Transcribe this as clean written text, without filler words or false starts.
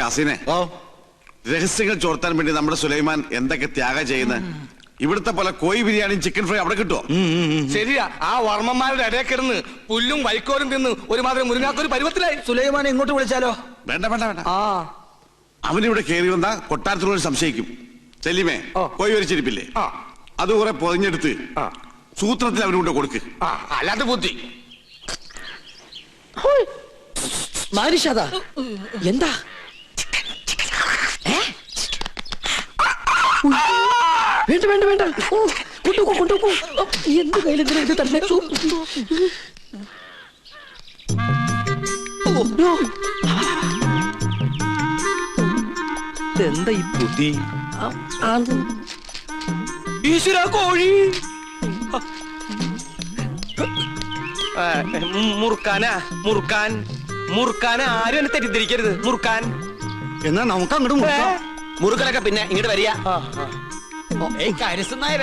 കാസിനെ രഹസ്യങ്ങൾ ചോർത്താൻ വേണ്ടി നമ്മുടെ സുലൈമാൻ എന്തൊക്കെ ത്യാഗം ചെയ്യുന്നത്. ഇവിടുത്തെ പോലെ കോഴി ബിരിയാണിയും ചിക്കൻ ഫ്രൈ അവിടെ കിട്ടുമോ? ശരിയാ, ആ വർമ്മന്മാരുടെ ഇടയിൽ കിടന്ന് പുല്ലും വൈക്കോലും തിന്ന് ഒരുമാതിരി മുരുങ്ങാക്കൊരു പരുവത്തിലായി. സുലൈമാനെ ഇങ്ങോട്ട് വിളിച്ചാലോ? വേണ്ട വേണ്ട വേണ്ട. അവനിവിടെ കയറി വന്നാ കൊട്ടാരത്തിനോട് സംശയിക്കും. ചെല്ലിമേ കോഴി വരിച്ചിരിപ്പില്ലേ, അത് കുറെ പൊതിഞ്ഞെടുത്ത് സൂത്രത്തിൽ അവനുകൊണ്ട് കൊടുക്ക്. അല്ലാതെ ബുദ്ധി മാരിഷാദാ എന്താ? വേണ്ട വേണ്ട വേണ്ട, കൊണ്ടുപോ കൊണ്ടുപോ. എന്ത് കയ്യിലെന്തിനാ ഇത് തന്നെ? എന്താ ഈ ബുദ്ധി? ഈശ്വര, കോഴി മുറുക്കാനാ? മുറുക്കാൻ ആരും എന്നെ തെറ്റിദ്ധരിക്കരുത്. മുറുക്കാൻ എന്നാ നമുക്ക് അങ്ങോട്ട് മുറുക്കലൊക്കെ പിന്നെ ഇങ്ങോട്ട് വരിക. കാര്യസ്ഥനായ